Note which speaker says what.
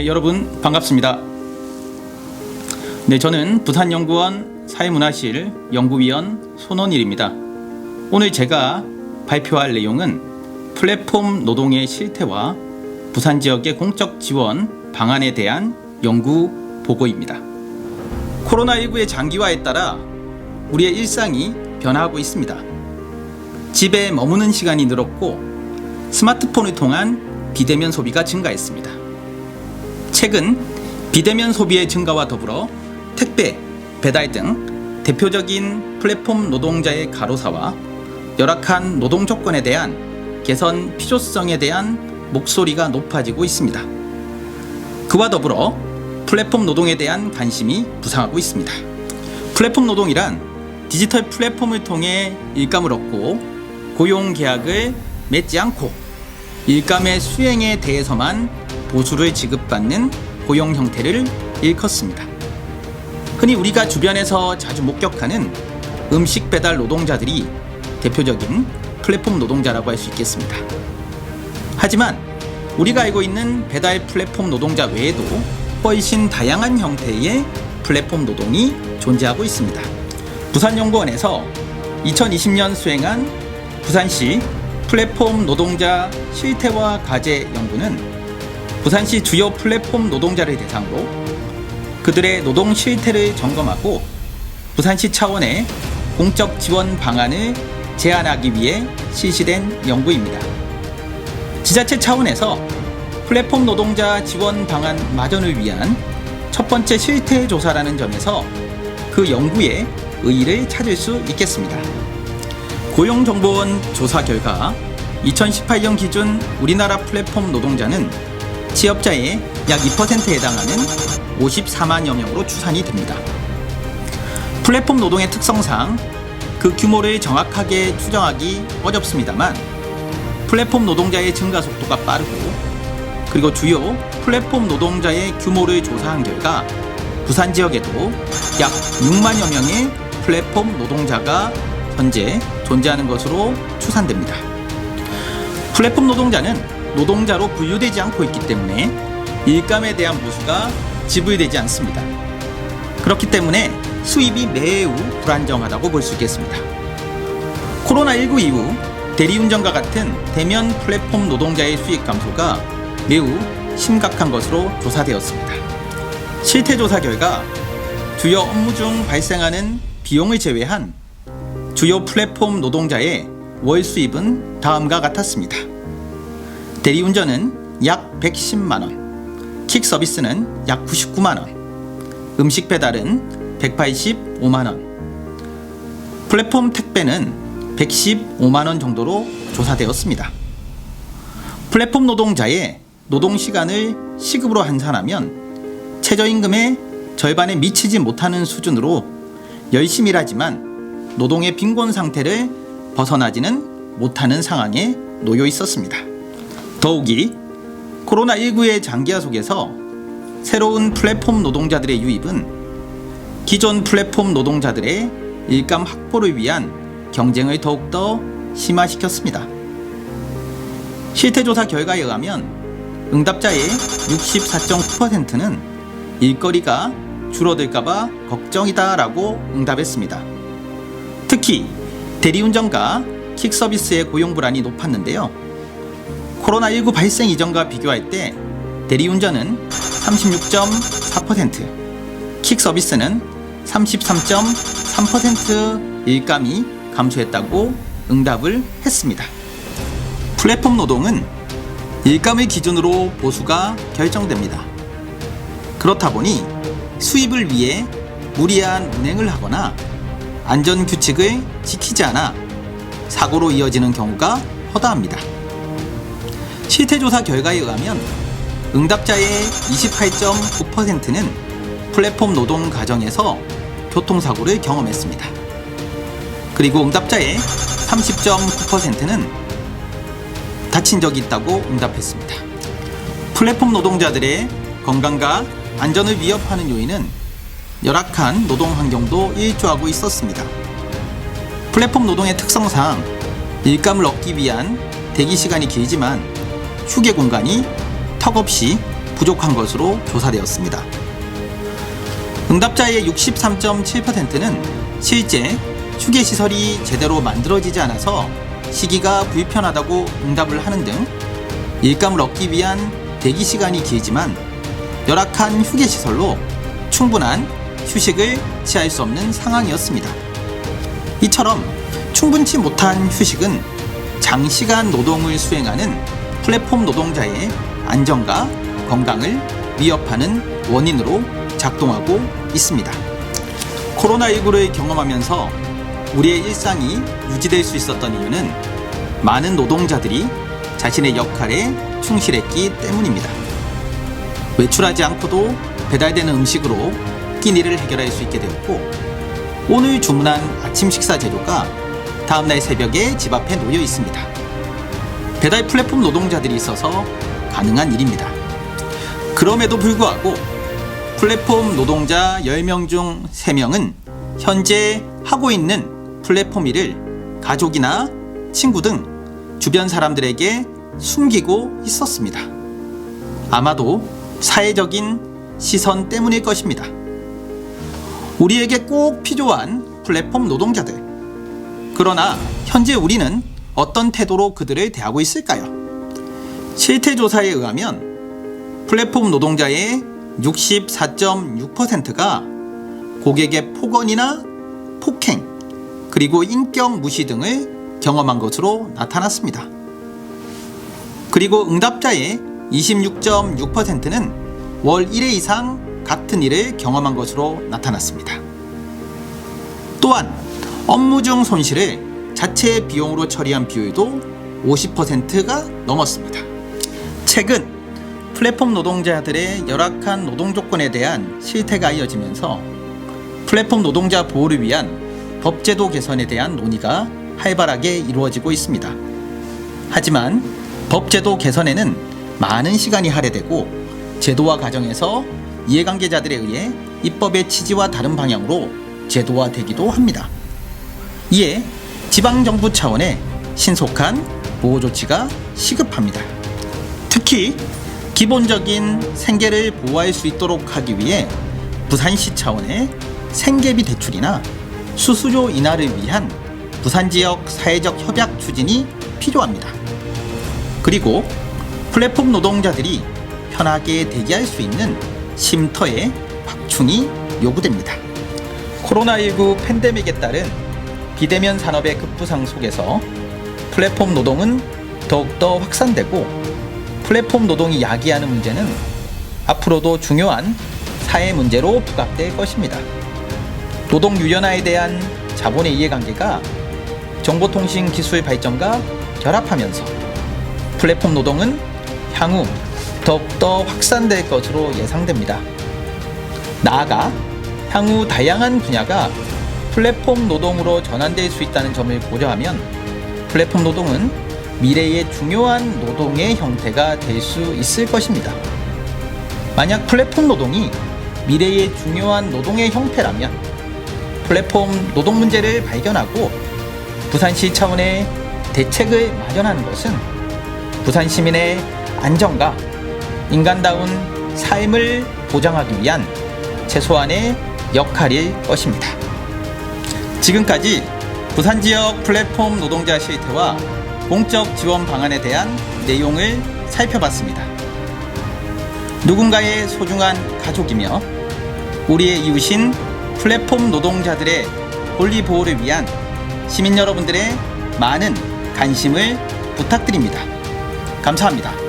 Speaker 1: 네, 여러분 반갑습니다. 네, 저는 부산연구원 사회문화실 연구위원 손원일입니다. 오늘 제가 발표할 내용은 플랫폼 노동의 실태와 부산 지역의 공적 지원 방안에 대한 연구 보고입니다. 코로나19의 장기화에 따라 우리의 일상이 변화하고 있습니다. 집에 머무는 시간이 늘었고 스마트폰을 통한 비대면 소비가 증가했습니다. 최근 비대면 소비의 증가와 더불어 택배, 배달 등 대표적인 플랫폼 노동자의 가로사와 열악한 노동 조건에 대한 개선 필요성에 대한 목소리가 높아지고 있습니다. 그와 더불어 플랫폼 노동에 대한 관심이 부상하고 있습니다. 플랫폼 노동이란 디지털 플랫폼을 통해 일감을 얻고 고용 계약을 맺지 않고 일감의 수행에 대해서만 보수를 지급받는 고용 형태를 일컫습니다. 흔히 우리가 주변에서 자주 목격하는 음식 배달 노동자들이 대표적인 플랫폼 노동자라고 할 수 있겠습니다. 하지만 우리가 알고 있는 배달 플랫폼 노동자 외에도 훨씬 다양한 형태의 플랫폼 노동이 존재하고 있습니다. 부산연구원에서 2020년 수행한 부산시 플랫폼 노동자 실태와 과제 연구는 부산시 주요 플랫폼 노동자를 대상으로 그들의 노동 실태를 점검하고 부산시 차원의 공적 지원 방안을 제안하기 위해 실시된 연구입니다. 지자체 차원에서 플랫폼 노동자 지원 방안 마련을 위한 첫 번째 실태 조사라는 점에서 그 연구의 의의를 찾을 수 있겠습니다. 고용정보원 조사 결과 2018년 기준 우리나라 플랫폼 노동자는 취업자의 약 2%에 해당하는 54만여 명으로 추산이 됩니다. 플랫폼 노동의 특성상 그 규모를 정확하게 추정하기 어렵습니다만 플랫폼 노동자의 증가 속도가 빠르고 그리고 주요 플랫폼 노동자의 규모를 조사한 결과 부산 지역에도 약 6만여 명의 플랫폼 노동자가 현재 존재하는 것으로 추산됩니다. 플랫폼 노동자는 노동자로 분류되지 않고 있기 때문에 일감에 대한 보수가 지불되지 않습니다. 그렇기 때문에 수입이 매우 불안정하다고 볼 수 있겠습니다. 코로나19 이후 대리운전과 같은 대면 플랫폼 노동자의 수익 감소가 매우 심각한 것으로 조사되었습니다. 실태조사 결과 주요 업무 중 발생하는 비용을 제외한 주요 플랫폼 노동자의 월 수입은 다음과 같았습니다. 대리운전은 약 110만원, 킥 서비스는 약 99만원, 음식 배달은 185만원, 플랫폼 택배는 115만원 정도로 조사되었습니다. 플랫폼 노동자의 노동시간을 시급으로 환산하면 최저임금의 절반에 미치지 못하는 수준으로 열심히 일하지만 노동의 빈곤 상태를 벗어나지는 못하는 상황에 놓여 있었습니다. 더욱이 코로나19의 장기화 속에서 새로운 플랫폼 노동자들의 유입은 기존 플랫폼 노동자들의 일감 확보를 위한 경쟁을 더욱더 심화시켰습니다. 실태조사 결과에 의하면 응답자의 64.9%는 일거리가 줄어들까봐 걱정이다라고 응답했습니다. 특히 대리운전과 킥서비스의 고용 불안이 높았는데요. 코로나19 발생 이전과 비교할 때 대리운전은 36.4%, 킥서비스는 33.3% 일감이 감소했다고 응답을 했습니다. 플랫폼 노동은 일감을 기준으로 보수가 결정됩니다. 그렇다 보니 수입을 위해 무리한 운행을 하거나 안전규칙을 지키지 않아 사고로 이어지는 경우가 허다합니다. 실태조사 결과에 의하면 응답자의 28.9%는 플랫폼 노동 과정에서 교통사고를 경험했습니다. 그리고 응답자의 30.9%는 다친 적이 있다고 응답했습니다. 플랫폼 노동자들의 건강과 안전을 위협하는 요인은 열악한 노동 환경도 일조하고 있었습니다. 플랫폼 노동의 특성상 일감을 얻기 위한 대기 시간이 길지만 휴게 공간이 턱없이 부족한 것으로 조사되었습니다. 응답자의 63.7%는 실제 휴게시설이 제대로 만들어지지 않아서 시기가 불편하다고 응답을 하는 등 일감을 얻기 위한 대기시간이 길지만 열악한 휴게시설로 충분한 휴식을 취할 수 없는 상황이었습니다. 이처럼 충분치 못한 휴식은 장시간 노동을 수행하는 플랫폼 노동자의 안전과 건강을 위협하는 원인으로 작동하고 있습니다. 코로나19를 경험하면서 우리의 일상이 유지될 수 있었던 이유는 많은 노동자들이 자신의 역할에 충실했기 때문입니다. 외출하지 않고도 배달되는 음식으로 끼니를 해결할 수 있게 되었고, 오늘 주문한 아침 식사 재료가 다음날 새벽에 집 앞에 놓여 있습니다. 배달 플랫폼 노동자들이 있어서 가능한 일입니다. 그럼에도 불구하고 플랫폼 노동자 10명 중 3명은 현재 하고 있는 플랫폼 일을 가족이나 친구 등 주변 사람들에게 숨기고 있었습니다. 아마도 사회적인 시선 때문일 것입니다. 우리에게 꼭 필요한 플랫폼 노동자들. 그러나 현재 우리는 어떤 태도로 그들을 대하고 있을까요? 실태조사에 의하면 플랫폼 노동자의 64.6%가 고객의 폭언이나 폭행, 그리고 인격 무시 등을 경험한 것으로 나타났습니다. 그리고 응답자의 26.6%는 월 1회 이상 같은 일을 경험한 것으로 나타났습니다. 또한 업무 중 손실을 자체 비용으로 처리한 비율도 50%가 넘었습니다. 최근 플랫폼 노동자들의 열악한 노동 조건에 대한 실태가 이어지면서 플랫폼 노동자 보호를 위한 법제도 개선에 대한 논의가 활발하게 이루어지고 있습니다. 하지만 법제도 개선에는 많은 시간이 할애되고 제도화 과정에서 이해관계자들에 의해 입법의 취지와 다른 방향으로 제도화되기도 합니다. 이에 지방정부 차원의 신속한 보호 조치가 시급합니다. 특히 기본적인 생계를 보호할 수 있도록 하기 위해 부산시 차원의 생계비 대출이나 수수료 인하를 위한 부산지역 사회적 협약 추진이 필요합니다. 그리고 플랫폼 노동자들이 편하게 대기할 수 있는 쉼터의 확충이 요구됩니다. 코로나19 팬데믹에 따른 비대면 산업의 급부상 속에서 플랫폼 노동은 더욱더 확산되고, 플랫폼 노동이 야기하는 문제는 앞으로도 중요한 사회 문제로 부각될 것입니다. 노동 유연화에 대한 자본의 이해관계가 정보통신 기술 발전과 결합하면서 플랫폼 노동은 향후 더욱더 확산될 것으로 예상됩니다. 나아가 향후 다양한 분야가 플랫폼 노동으로 전환될 수 있다는 점을 고려하면 플랫폼 노동은 미래의 중요한 노동의 형태가 될 수 있을 것입니다. 만약 플랫폼 노동이 미래의 중요한 노동의 형태라면 플랫폼 노동 문제를 발견하고 부산시 차원의 대책을 마련하는 것은 부산 시민의 안전과 인간다운 삶을 보장하기 위한 최소한의 역할일 것입니다. 지금까지 부산 지역 플랫폼 노동자 실태와 공적 지원 방안에 대한 내용을 살펴봤습니다. 누군가의 소중한 가족이며 우리의 이웃인 플랫폼 노동자들의 권리 보호를 위한 시민 여러분들의 많은 관심을 부탁드립니다. 감사합니다.